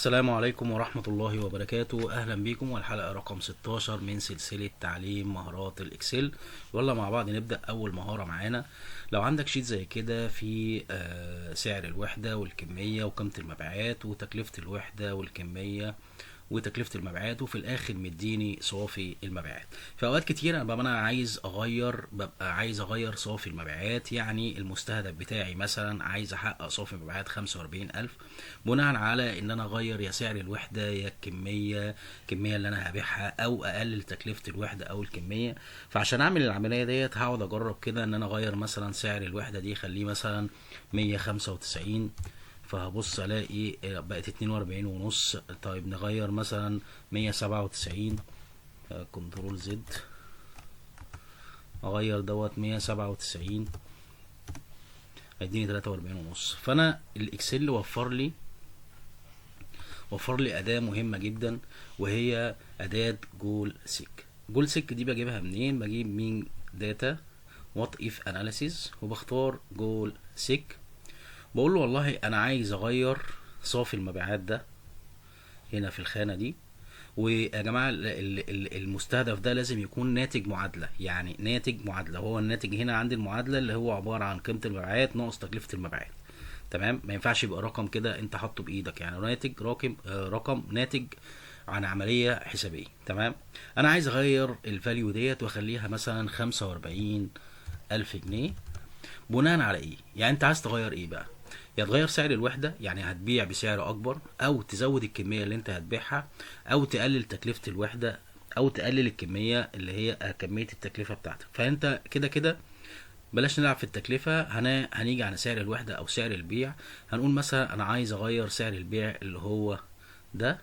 السلام عليكم ورحمة الله وبركاته. أهلا بكم والحلقة رقم 16 من سلسلة تعليم مهارات الإكسل. يلا مع بعض نبدأ أول مهارة معانا. لو عندك شيت زي كده في سعر الوحدة والكمية وقيمة المبيعات وتكلفة الوحدة والكمية وتكلفة المبيعات، وفي الآخر مديني صافي المبيعات. في أوقات كتير أنا ببقى عايز أغير صافي المبيعات، يعني المستهدف بتاعي مثلا عايز أحقق صافي مبيعات 45,000، بناء على إن أنا أغير يا سعر الوحدة يا الكمية اللي أنا هبيعها، أو أقلل تكلفة الوحدة أو الكمية. فعشان أعمل العملية ديت هقعد أجرب كده إن أنا أغير مثلا سعر الوحدة دي، خليه مثلا 195، فهبص الاقي بقت 42.5. طيب نغير مثلا 197، كنترول زد، اغير دوت 197 هيديني 43.5. فانا الاكسل وفر لي اداة مهمة جدا، وهي اداة جول سيك. جول سيك دي بجيبها منين؟ بجيب من داتا وات اف اناليسيز، وبختار جول سيك. بقول له والله انا عايز اغير صافي المبيعات ده هنا في الخانة دي. ويا جماعة المستهدف ده لازم يكون ناتج معادلة، يعني ناتج معادلة. هو الناتج هنا عندي المعادلة اللي هو عبارة عن قيمة المبيعات ناقص تكلفة المبيعات. تمام، ما ينفعش يبقى رقم كده انت حاطه بايدك، يعني ناتج رقم ناتج عن عملية حسابية. تمام، انا عايز اغير الفاليو ديت واخليها مثلا 45,000 جنيه. بناء على ايه؟ يعني انت عايز تغير ايه بقى؟ يا تغير سعر الوحدة، يعني هتبيع بسعر اكبر، او تزود الكمية اللي انت هتبيعها، او تقلل تكلفة الوحدة، او تقلل الكمية اللي هي كمية التكلفة بتاعتك. فانت كده كده بلاش نلعب في التكلفة، هنيجي على سعر الوحدة او سعر البيع. هنقول مثلا انا عايز اغير سعر البيع اللي هو ده،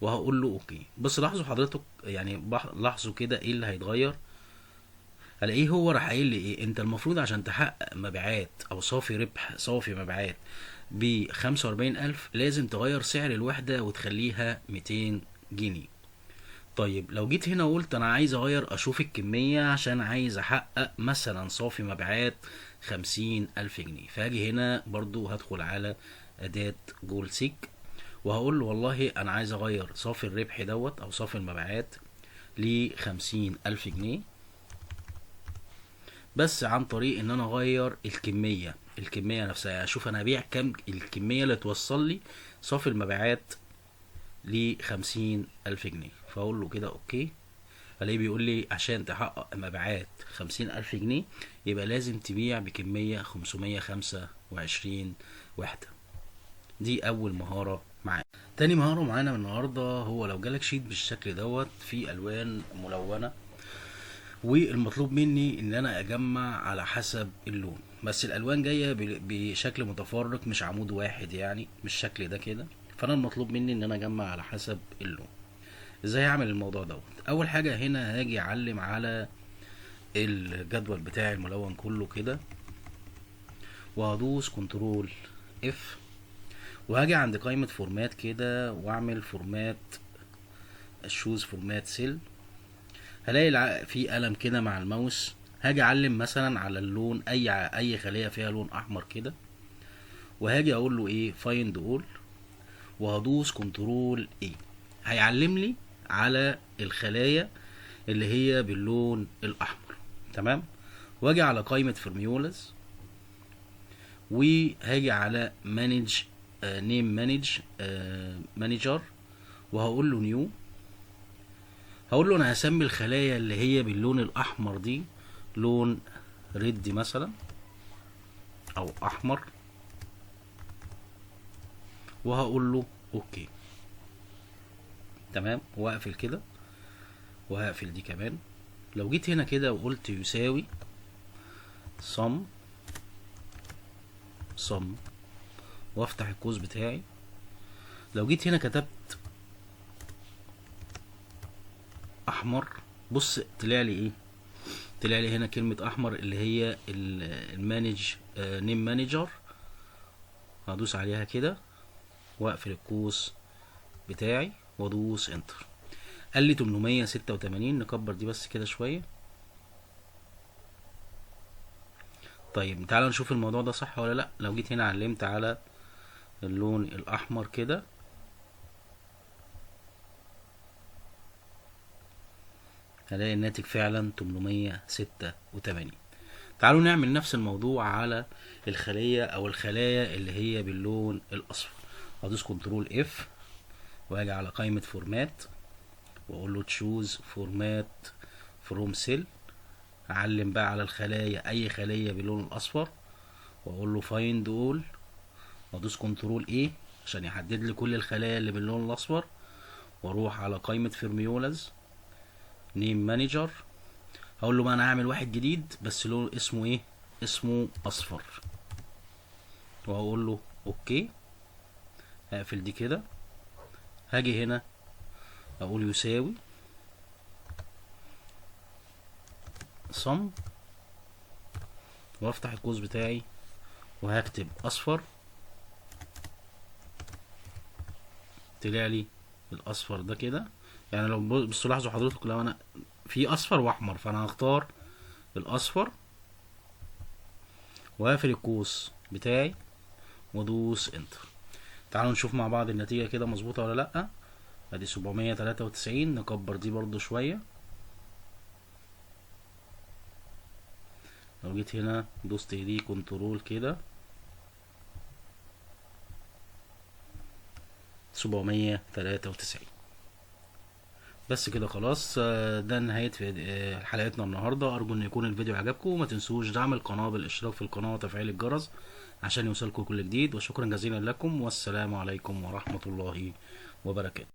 وهقول له اوكي. بس لاحظوا حضرتك، يعني لاحظوا كده ايه اللي هيتغير. الاقيه هو راح قايل لي ايه؟ انت المفروض عشان تحقق مبيعات او صافي مبيعات ب 45,000 لازم تغير سعر الوحدة وتخليها 200 جنيه. طيب لو جيت هنا وقلت انا عايز اغير اشوف الكمية عشان عايز احقق مثلا صافي مبيعات 50,000 جنيه، فهاجي هنا برضو هدخل على اداة جول سيك، وهقول له والله انا عايز اغير صافي الربح دوت او صافي المبيعات ل50,000 جنيه، بس عن طريق ان انا اغير الكمية نفسها. يعني اشوف انا هبيع كام، الكمية اللي توصل لي صافي المبيعات ل50,000 جنيه. فاقول له كده اوكي، الاقيه بيقول لي عشان تحقق مبيعات 50,000 جنيه يبقى لازم تبيع بكمية 525 وحدة. دي اول مهارة معانا. تاني مهارة معانا من النهاردة، هو لو جالك شيت بالشكل دوت في الوان ملونة، والمطلوب مني ان انا اجمع على حسب اللون، بس الالوان جايه بشكل متفرق مش عمود واحد، يعني مش الشكل ده كده. فانا المطلوب مني ان انا اجمع على حسب اللون. ازاي هعمل الموضوع دوت؟ اول حاجه هنا هاجي اعلم على الجدول بتاعي الملون كله كده، وهدوس كنترول اف، وهاجي عند قائمه فورمات كده واعمل فورمات، الشوز فورمات سيل. هلاقي في قلم كده مع الماوس، هاجي اعلم مثلا على اللون، اي خليه فيها لون احمر كده، وهاجي اقول له ايه؟ فايند اول، وهدوس كنترول ايه، هيعلم لي على الخلايا اللي هي باللون الاحمر. تمام، واجي على قائمه فورميولاز، وهاجي على مانج نيم مانجر، وهقول له نيو. هقول له انا هسمي الخلايا اللي هي باللون الاحمر دي لون ريد مثلا او احمر، وهقول له اوكي. تمام، واقفل كده، وهقفل دي كمان. لو جيت هنا كده وقلت يساوي صم صم، وافتح القوس بتاعي، لو جيت هنا كتبت احمر، بص طلع لي ايه؟ طلع لي هنا كلمة احمر اللي هي المانج نيم مانجر. هدوس عليها كده واقفل القوس بتاعي وادوس انتر. قال لي 886. نكبر دي بس كده شوية. طيب تعالى نشوف الموضوع ده صح ولا لا. لو جيت هنا علمت على اللون الاحمر كده، هلاقي الناتج فعلا 886. تعالوا نعمل نفس الموضوع على الخلية او الخلايا اللي هي باللون الاصفر. هدوس كنترول اف واجي على قائمة فورمات واقول له تشوز فورمات فروم سيل. اعلم بقى على الخلايا، اي خلية باللون الاصفر، واقول له فايند اول وادوس كنترول ايه عشان يحدد لي كل الخلايا اللي باللون الاصفر، واروح على قائمة فيرميولاز نيم مانجر. هقول له بقى انا هعمل واحد جديد بس لون اسمه ايه، اسمه اصفر، وهقول له اوكي. هقفل دي كده، هاجي هنا اقول يساوي صم وافتح القوس بتاعي وهكتب اصفر. طلع لي الاصفر ده كده. يعني لو بصوا لاحظوا حضرتك، لو انا في اصفر واحمر فانا هختار الاصفر وهقفل القوس بتاعي وادوس انتر. تعالوا نشوف مع بعض النتيجة كده مظبوطة ولا لأ. ادي 793. نكبر دي برضو شوية. لو جيت هنا دوست دي كنترول كده 793. بس كده خلاص. ده نهاية حلقتنا النهاردة. أرجو إن يكون الفيديو عجبكم، وما تنسوش دعم القناة بالاشتراك في القناة وتفعيل الجرس عشان يوصلكم كل جديد. وشكرا جزيلا لكم، والسلام عليكم ورحمة الله وبركاته.